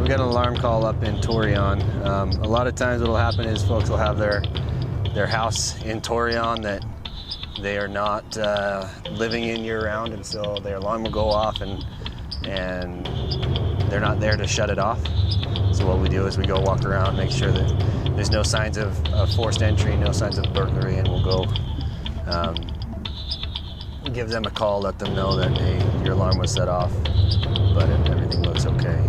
we've got an alarm call up in Torreon. A lot of times what will happen is folks will have their house in Torreon that they are not living in year-round, and so their alarm will go off and they're not there to shut it off. So what we do is we go walk around, make sure that there's no signs of forced entry, no signs of burglary, and we'll go give them a call, let them know that, hey, your alarm was set off, but everything looks okay.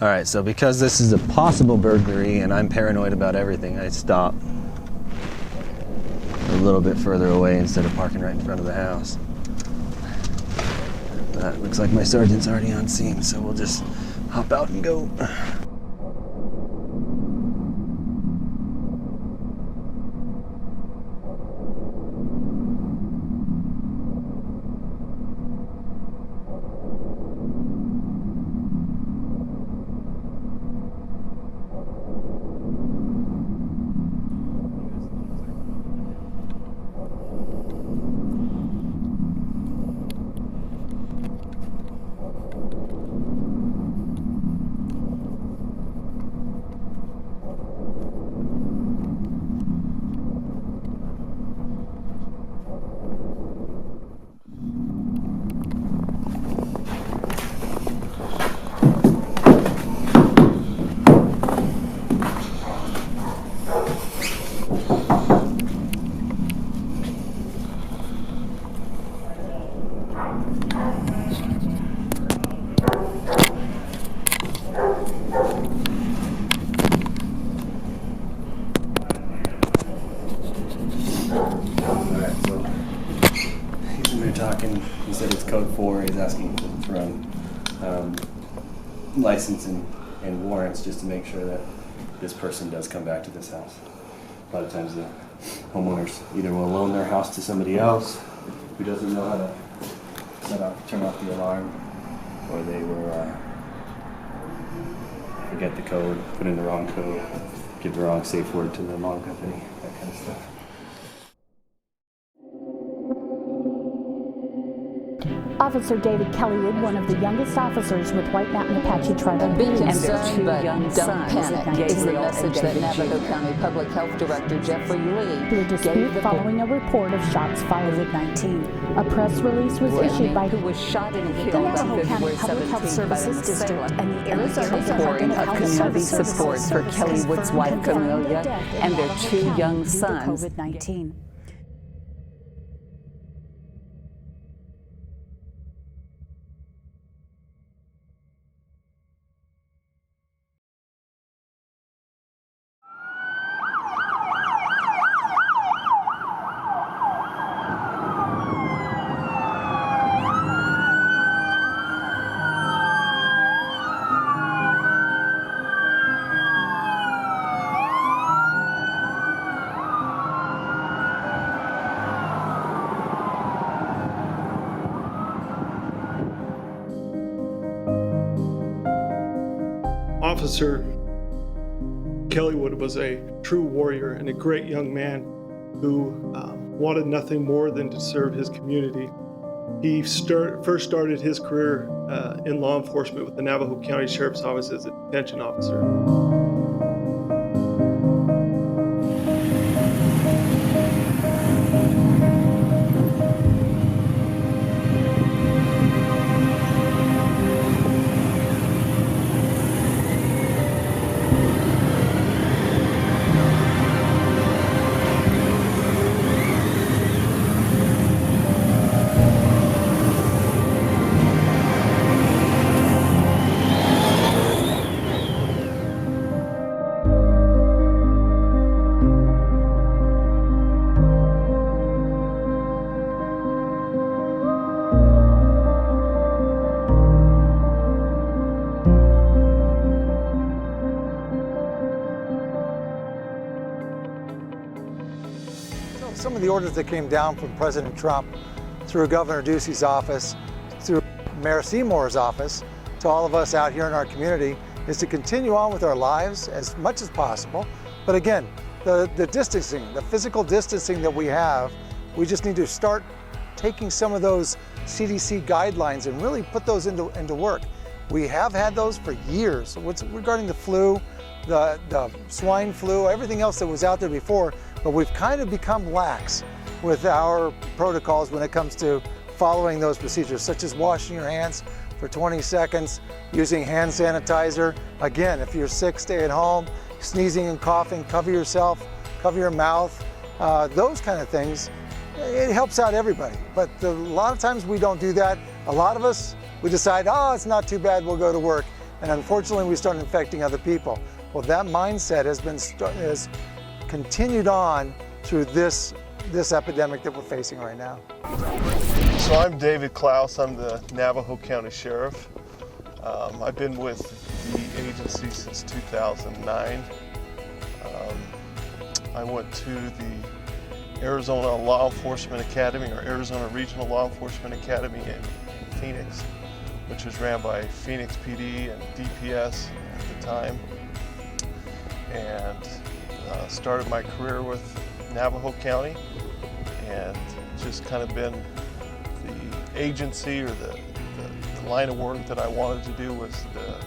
All right, so because this is a possible burglary and I'm paranoid about everything, I stop a little bit further away instead of parking right in front of the house. That looks like my sergeant's already on scene, so we'll just hop out and go. He said it's code 4. He's asking to run license and warrants just to make sure that this person does come back to this house. A lot of times the homeowners either will loan their house to somebody else who doesn't know how to turn off the alarm, or they will forget the code, put in the wrong code, give the wrong safe word to the alarm company, that kind of stuff. Officer David Kellywood, one of the youngest officers with White Mountain Apache Tribal, Be and concerned, but don't panic is the message that Navajo County Public Health Director Jeffrey Lee to a dispute following a report of shots fired at 19. A press release was issued by who was shot and the killed on Navajo County February Public Health 17th by Services District Salem. and the Arizona Outpouring Department of Health community Services support for Kellywood's wife Camelia and their 2 young sons. COVID-19. Officer Kellywood was a true warrior and a great young man who wanted nothing more than to serve his community. He first started his career in law enforcement with the Navajo County Sheriff's Office as a detention officer. of the orders that came down from President Trump through Governor Ducey's office, through Mayor Seymour's office, to all of us out here in our community, is to continue on with our lives as much as possible. But again, the distancing, the physical distancing that we have, we just need to start taking some of those CDC guidelines and really put those into work. We have had those for years. What's regarding the flu, the swine flu, everything else that was out there before, but we've kind of become lax with our protocols when it comes to following those procedures, such as washing your hands for 20 seconds, using hand sanitizer. Again, if you're sick, stay at home. Sneezing and coughing, cover yourself, cover your mouth, those kind of things. It helps out everybody, but a lot of times we don't do that. A lot of us, we decide, oh, it's not too bad, we'll go to work. And unfortunately, we start infecting other people. Well, that mindset has continued on through this epidemic that we're facing right now. So I'm David Klaus. I'm the Navajo County Sheriff. I've been with the agency since 2009. I went to the Arizona Law Enforcement Academy, or Arizona Regional Law Enforcement Academy in Phoenix, which was ran by Phoenix PD and DPS at the time, and started my career with Navajo County, and just kind of been the agency or the line of work that I wanted to do was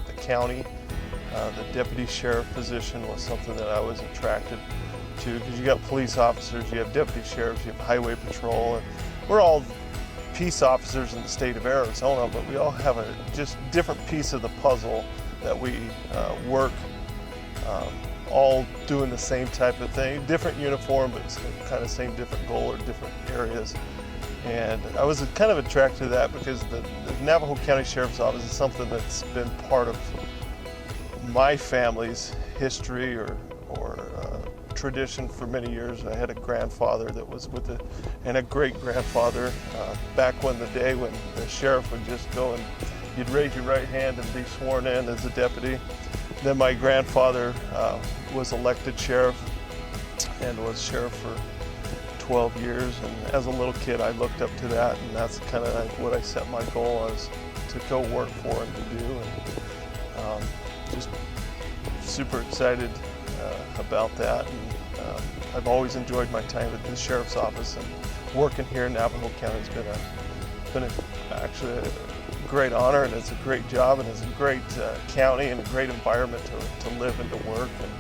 the county. The deputy sheriff position was something that I was attracted to, because you got police officers, you have deputy sheriffs, you have highway patrol, and we're all peace officers in the state of Arizona, but we all have a just different piece of the puzzle that we work all doing the same type of thing, different uniform, but it's kind of same different goal or different areas. And I was kind of attracted to that because the Navajo County Sheriff's Office is something that's been part of my family's history or tradition for many years. I had a grandfather that was with it, and a great-grandfather back when the day when the sheriff would just go and you'd raise your right hand and be sworn in as a deputy. Then my grandfather was elected sheriff and was sheriff for 12 years, and as a little kid I looked up to that, and that's kind of what I set my goal as to go work for and to do, and just super excited about that. And I've always enjoyed my time at the sheriff's office, and working here in Navajo County has been actually a great honor, and it's a great job, and it's a great county and a great environment to live and to work, and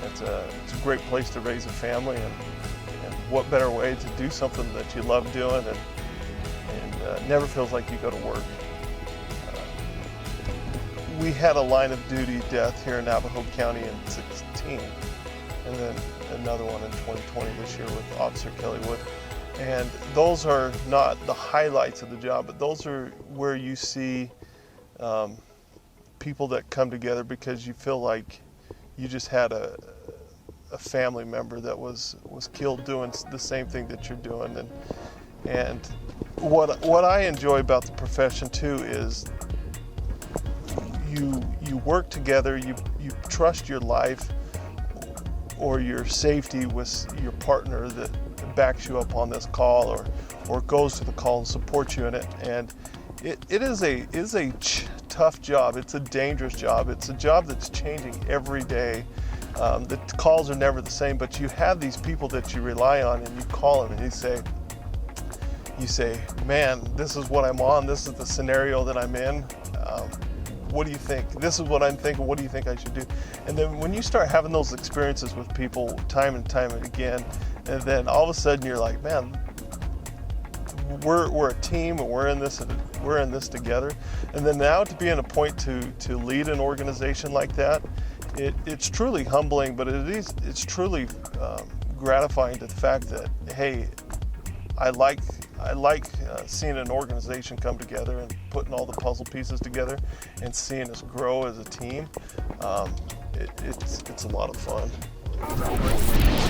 it's a great place to raise a family, and what better way to do something that you love doing and never feels like you go to work. We had a line of duty death here in Navajo County in 2016, and then another one in 2020 this year with Officer Kelly Wood. And those are not the highlights of the job, but those are where you see people that come together because you feel like you just had a family member that was killed doing the same thing that you're doing. And what I enjoy about the profession too is you work together, you trust your life or your safety with your partner that backs you up on this call or goes to the call and supports you in it. And it is a tough job. It's a dangerous job. It's a job that's changing every day. The calls are never the same, but you have these people that you rely on, and you call them and you say, man, this is what I'm on. This is the scenario that I'm in. What do you think? This is what I'm thinking. What do you think I should do? And then when you start having those experiences with people time and time again, and then all of a sudden you're like, man, we're a team, and we're in this together. And then now to be in a point to lead an organization like that, it's truly humbling, but it's truly gratifying to the fact that, hey, I like seeing an organization come together and putting all the puzzle pieces together and seeing us grow as a team. It's a lot of fun.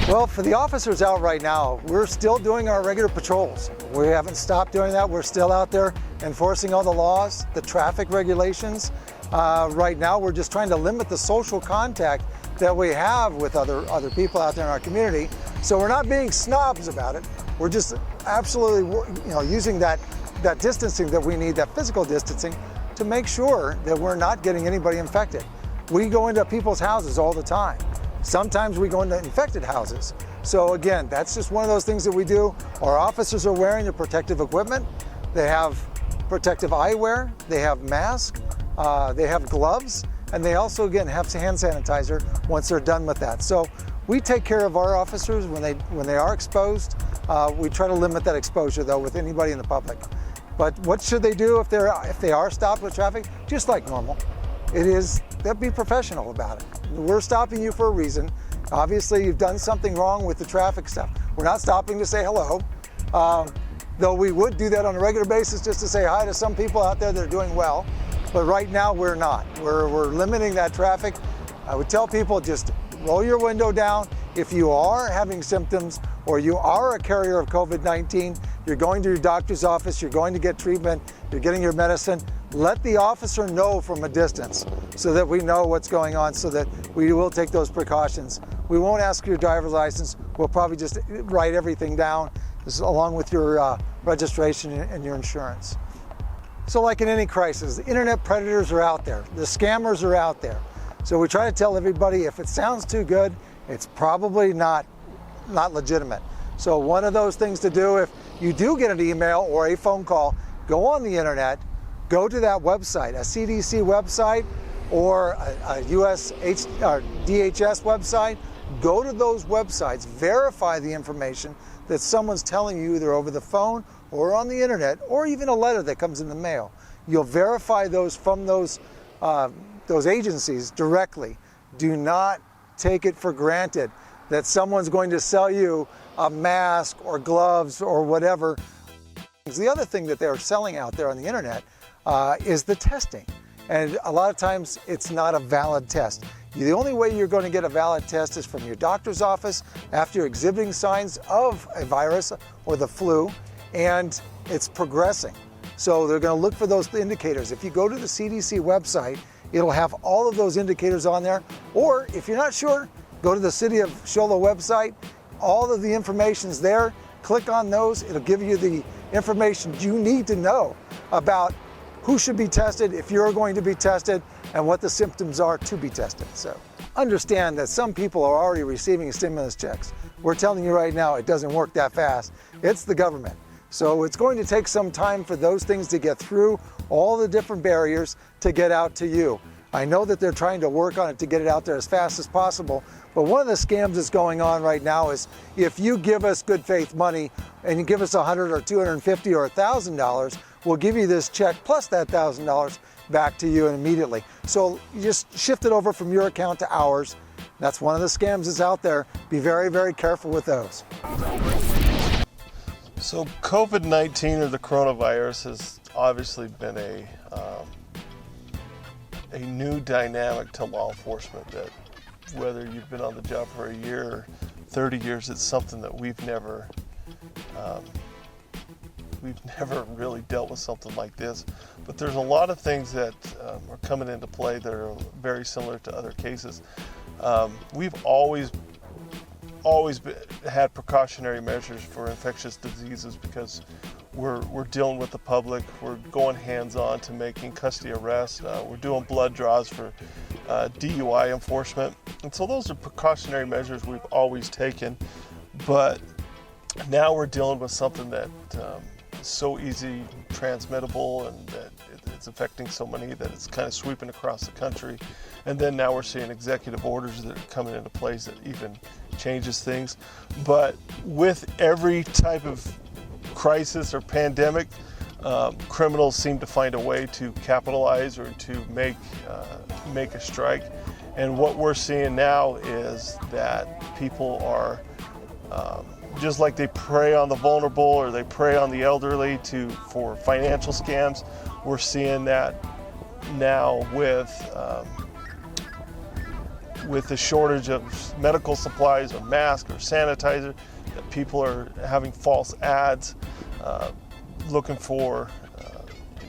Well, for the officers out right now, we're still doing our regular patrols. We haven't stopped doing that. We're still out there enforcing all the laws, the traffic regulations. Right now, we're just trying to limit the social contact that we have with other people out there in our community. So we're not being snobs about it. We're just absolutely, using that distancing that we need, that physical distancing, to make sure that we're not getting anybody infected. We go into people's houses all the time. Sometimes we go into infected houses. So again, that's just one of those things that we do. Our officers are wearing their protective equipment. They have protective eyewear, they have masks, they have gloves, and they also, again, have hand sanitizer once they're done with that. So we take care of our officers when they are exposed. We try to limit that exposure, though, with anybody in the public. But what should they do if they are stopped with traffic? Just like normal. They'll be professional about it. We're stopping you for a reason. Obviously, you've done something wrong with the traffic stuff. We're not stopping to say hello, though we would do that on a regular basis just to say hi to some people out there that are doing well. But right now, we're not. We're limiting that traffic. I would tell people, just roll your window down. If you are having symptoms or you are a carrier of COVID-19, you're going to your doctor's office, you're going to get treatment, you're getting your medicine, let the officer know from a distance so that we know what's going on, so that we will take those precautions. We won't ask for your driver's license. We'll probably just write everything down along with your registration and your insurance. So like in any crisis, the internet predators are out there. The scammers are out there. So we try to tell everybody, if it sounds too good, it's probably not legitimate. So one of those things to do, if you do get an email or a phone call, go on the internet, go to that website, a CDC website or a DHS website. Go to those websites, verify the information that someone's telling you either over the phone or on the internet, or even a letter that comes in the mail. You'll verify those from those agencies directly. Do not take it for granted that someone's going to sell you a mask or gloves or whatever. The other thing that they're selling out there on the internet is the testing. And a lot of times it's not a valid test. The only way you're going to get a valid test is from your doctor's office after you're exhibiting signs of a virus or the flu and it's progressing. So they're going to look for those indicators. If you go to the CDC website, it'll have all of those indicators on there. Or if you're not sure, go to the City of Shola website. All of the information's there. Click on those. It'll give you the information you need to know about who should be tested, if you're going to be tested, and what the symptoms are to be tested. So understand that some people are already receiving stimulus checks. We're telling you right now, it doesn't work that fast. It's the government. So it's going to take some time for those things to get through all the different barriers to get out to you. I know that they're trying to work on it to get it out there as fast as possible, but one of the scams that's going on right now is if you give us good faith money and you give us $100 or $250 or $1,000, we'll give you this check plus that $1,000 back to you immediately. So you just shift it over from your account to ours. That's one of the scams that's out there. Be very, very careful with those. So COVID-19 or the coronavirus has obviously been a new dynamic to law enforcement, that whether you've been on the job for a year or 30 years, it's something that we've never really dealt with something like this. But there's a lot of things that are coming into play that are very similar to other cases. We've always had precautionary measures for infectious diseases because we're dealing with the public. We're going hands-on to making custody arrests. We're doing blood draws for DUI enforcement. And so those are precautionary measures we've always taken. But now we're dealing with something that is so easy transmittable and that it's affecting so many that it's kind of sweeping across the country. And then now we're seeing executive orders that are coming into place that even changes things. But with every type of crisis or pandemic, criminals seem to find a way to capitalize or to make a strike. And what we're seeing now is that people are just like they prey on the vulnerable or they prey on the elderly for financial scams. We're seeing that now with the shortage of medical supplies or masks or sanitizer, that people are having false ads looking for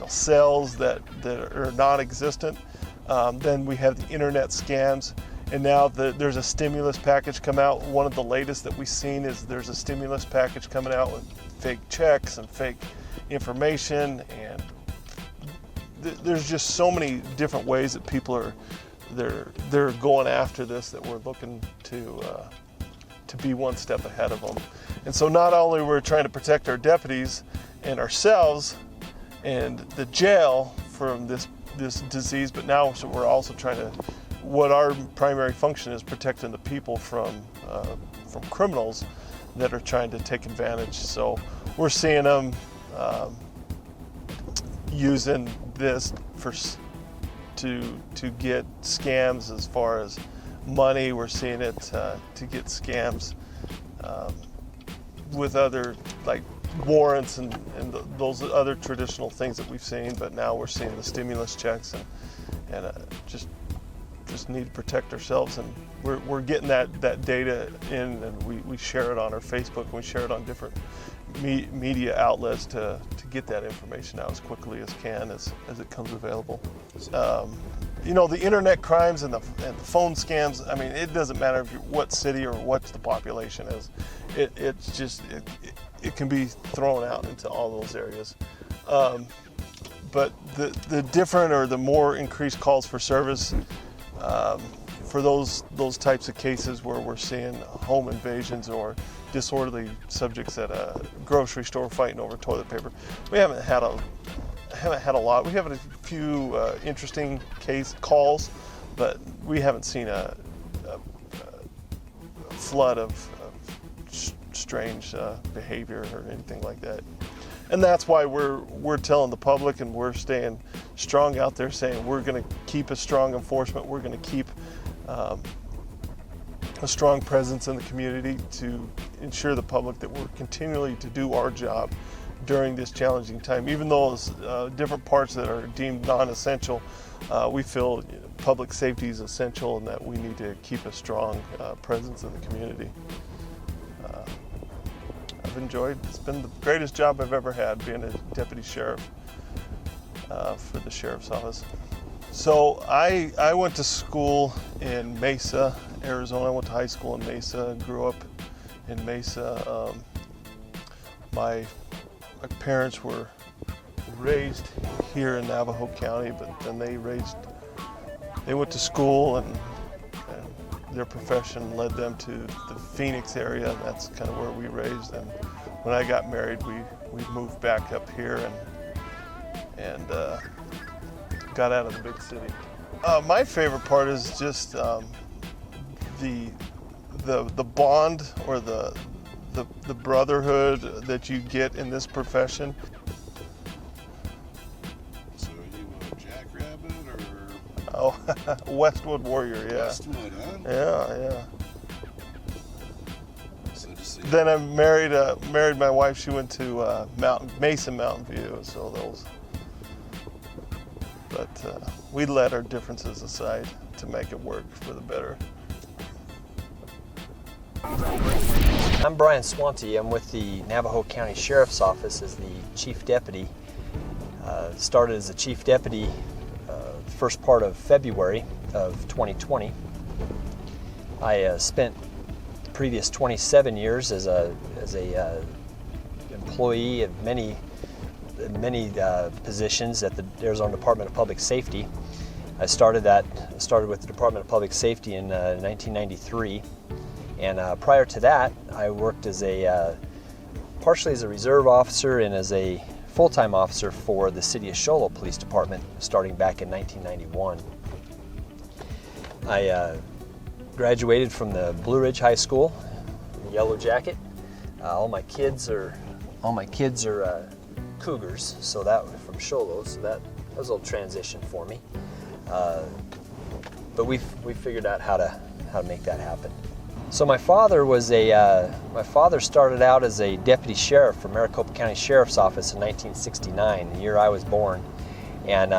cells that are non-existent. Then we have the internet scams, And now there's a stimulus package come out. One of the latest that we've seen is there's a stimulus package coming out with fake checks and fake information, and there's just so many different ways that people are they're going after this, that we're looking to be one step ahead of them. And so not only we're trying to protect our deputies and ourselves and the jail from this disease, but now so we're also trying to, what our primary function is, protecting the people from criminals that are trying to take advantage. So we're seeing them using this to get scams as far as money. We're seeing it to get scams with other, like, warrants and those other traditional things that we've seen. But now we're seeing the stimulus checks, and just need to protect ourselves. And we're getting that data in, and we share it on our Facebook, and we share it on different media outlets to get that information out as quickly as it comes available. You know, the internet crimes and the phone scams, I mean, it doesn't matter what city or what the population is. It can be thrown out into all those areas. But the different or the more increased calls for service for those types of cases where we're seeing home invasions or disorderly subjects at a grocery store fighting over toilet paper, we haven't had a lot. We have a few interesting calls, but we haven't seen a flood of strange behavior or anything like that. And that's why we're telling the public, and we're staying strong out there, saying we're going to keep a strong enforcement. We're going to keep a strong presence in the community to ensure the public that we're continually to do our job during this challenging time. Even though different parts that are deemed non-essential, we feel public safety is essential, and that we need to keep a strong presence in the community. I've enjoyed, it's been the greatest job I've ever had, being a deputy sheriff for the sheriff's office. So I went to school in Mesa, Arizona. I went to high school in Mesa, grew up in Mesa. My parents were raised here in Navajo County, but then they went to school, and their profession led them to the Phoenix area. That's kind of where we raised them. When I got married, we moved back up here and got out of the big city. My favorite part is just the bond or the brotherhood that you get in this profession. So are you a jackrabbit or? Oh, Westwood Warrior, yeah. Westwood, huh? Yeah. So just so Then I married my wife. She went to Mountain View, so those. But we let our differences aside to make it work for the better. I'm Brian Swanty. I'm with the Navajo County Sheriff's Office as the Chief Deputy. Started as a Chief Deputy first part of February of 2020. I spent the previous 27 years as a employee of many positions at the Arizona Department of Public Safety. I started with the Department of Public Safety in 1993, and prior to that, I worked as partially as a reserve officer and as a full-time officer for the City of Show Low Police Department, starting back in 1991. I graduated from the Blue Ridge High School, Yellow Jacket. All my kids are Cougars, so that from Show Low, so that was a little transition for me. But we figured out how to make that happen. So my father started out as a deputy sheriff for Maricopa County Sheriff's Office in 1969, the year I was born, and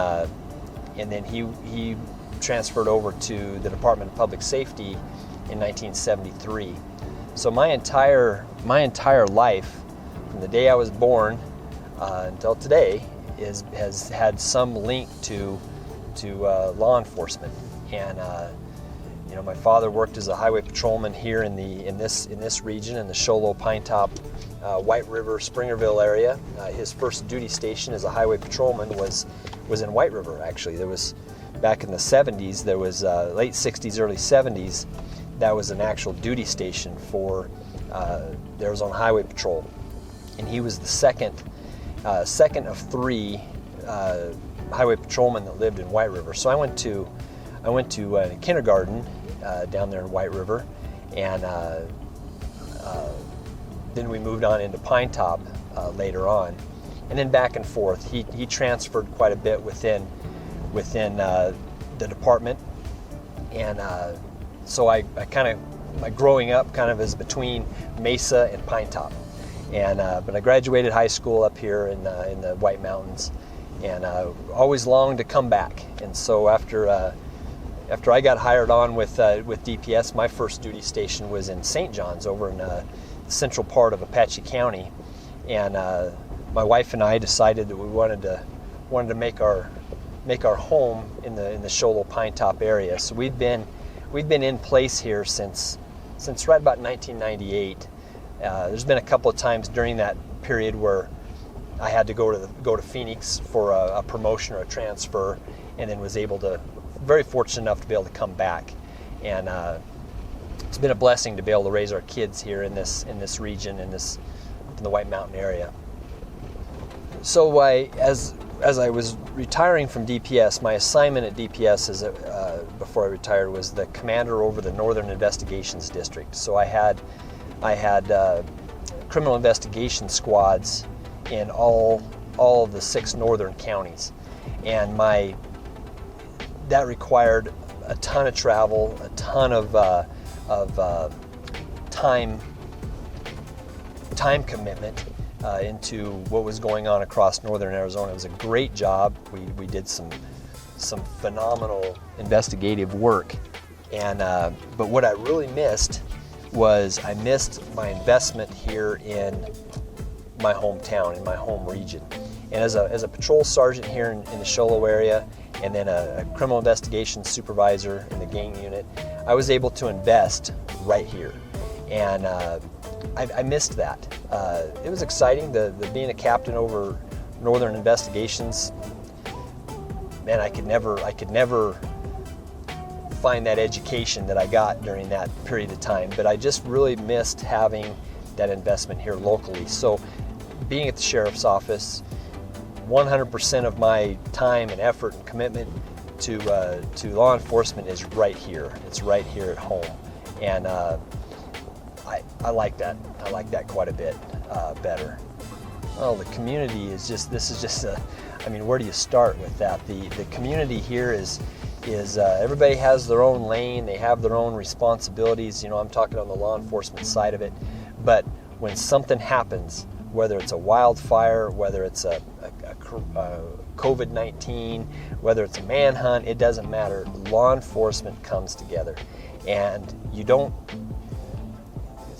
then he transferred over to the Department of Public Safety in 1973. So my entire life, from the day I was born until today, has had some link to law enforcement, and My father worked as a highway patrolman here in this region, in the Show Low, Pine Top, White River, Springerville area. His first duty station as a highway patrolman was in White River. Actually, there was back in the 70s. There was late 60s, early 70s. That was an actual duty station for the Arizona Highway Patrol, and he was the second of 3 highway patrolmen that lived in White River. So I went to kindergarten down there in White River, and then we moved on into Pine Top later on, and then back and forth. He transferred quite a bit within the department, and so I kind of, my growing up kind of is between Mesa and Pine Top, and but I graduated high school up here in the White Mountains, and always longed to come back. And so after I got hired on with DPS, my first duty station was in St. John's, over in the central part of Apache County, and my wife and I decided that we wanted to make our home in the Show Low, Pine Top area. So we've been in place here since right about 1998. There's been a couple of times during that period where I had to go to Phoenix for a promotion or a transfer, and then was very fortunate enough to be able to come back. And it's been a blessing to be able to raise our kids here in this region, in the White Mountain area. So as I was retiring from DPS, my assignment at DPS before I retired was the commander over the Northern Investigations District. So I had criminal investigation squads in all of the 6 northern counties, and that required a ton of travel, a ton of time commitment into what was going on across northern Arizona. It was a great job. We did some phenomenal investigative work, and but what I really missed was I missed my investment here in my hometown, in my home region. And as a patrol sergeant here in the Show Low area, and then a criminal investigations supervisor in the gang unit, I was able to invest right here, and I missed that. It was exciting, the being a captain over Northern Investigations. Man, I could never find that education that I got during that period of time, but I just really missed having that investment here locally. So being at the sheriff's office, 100% of my time and effort and commitment to law enforcement is right here. It's right here at home, and I like that. I like that quite a bit better. Well, the community is just I mean, where do you start with that? The community here is everybody has their own lane. They have their own responsibilities. I'm talking on the law enforcement side of it, but when something happens, whether it's a wildfire, whether it's a COVID-19, whether it's a manhunt, it doesn't matter. Law enforcement comes together, and it's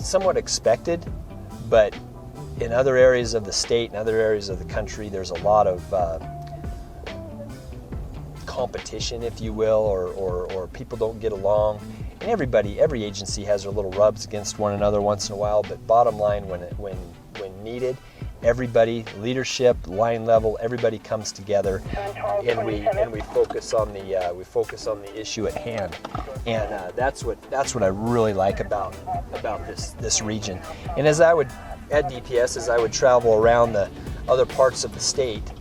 somewhat expected, but in other areas of the state and other areas of the country, there's a lot of competition, if you will, or people don't get along. And every agency has their little rubs against one another once in a while, but bottom line, when needed, everybody, leadership, line level, everybody comes together, and we focus on the issue at hand, and that's what I really like about this region. And as I would at DPS, as I would travel around the other parts of the state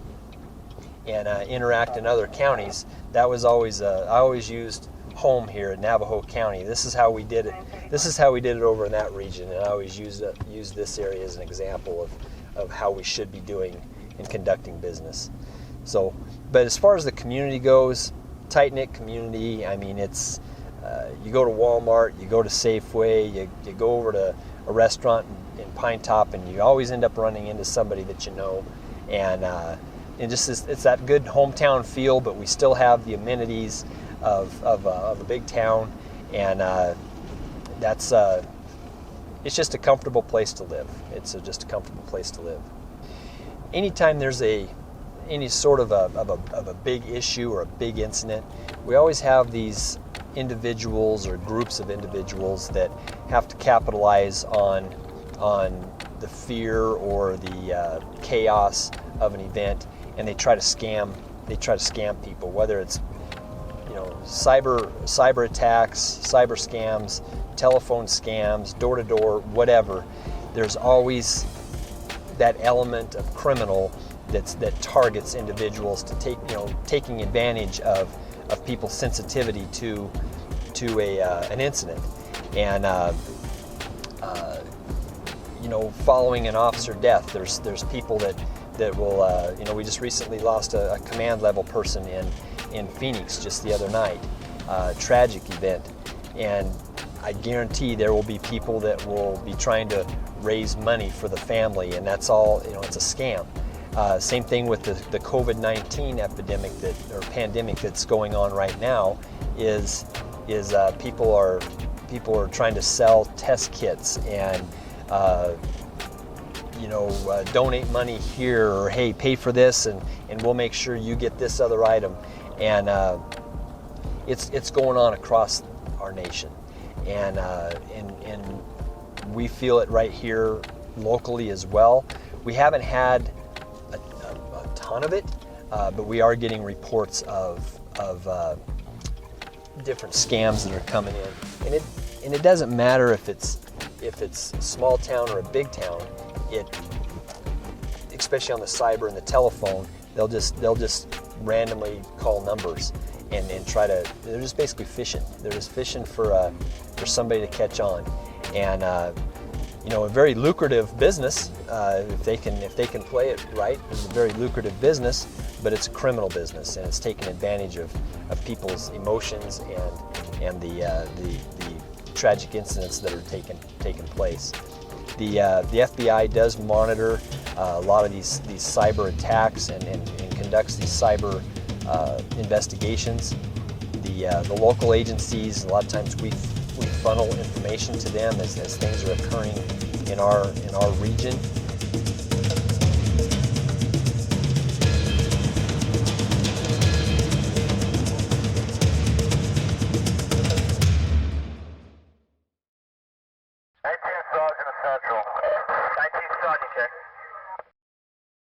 and interact in other counties, that was always I always used home here in Navajo County. This is how we did it. This is how we did it over in that region, and I always use this area as an example of how we should be doing and conducting business. So, but as far as the community goes, tight-knit community. I mean, it's you go to Walmart, you go to Safeway, you go over to a restaurant in Pine Top, and you always end up running into somebody that you know, and just it's that good hometown feel, but we still have the amenities of a big town, and that's it's just a comfortable place to live. It's just a comfortable place to live. Anytime there's any sort of a big issue or a big incident, we always have these individuals or groups of individuals that have to capitalize on the fear or the chaos of an event, and they try to scam people, whether it's cyber attacks, cyber scams, telephone scams, door-to-door, whatever. There's always that element of criminal that targets individuals to taking advantage of people's sensitivity to an incident. And following an officer death, there's people that will we just recently lost a command level person in Phoenix just the other night, tragic event, and I guarantee there will be people that will be trying to raise money for the family, and that's all, it's a scam. Same thing with the COVID-19 epidemic or pandemic that's going on right now is people are trying to sell test kits and donate money here, or hey, pay for this and we'll make sure you get this other item. And it's going on across our nation, and we feel it right here locally as well. We haven't had a ton of it, but we are getting reports of different scams that are coming in, and it doesn't matter if it's a small town or a big town. Especially on the cyber and the telephone, they'll just randomly call numbers and try to. They're just basically fishing. They're just fishing for somebody to catch on, and a very lucrative business if they can play it right. It's a very lucrative business, but it's a criminal business, and it's taking advantage of people's emotions and the tragic incidents that are taking place. The FBI does monitor a lot of these cyber attacks and conducts these cyber investigations. The local agencies, a lot of times we funnel information to them as things are occurring in our region.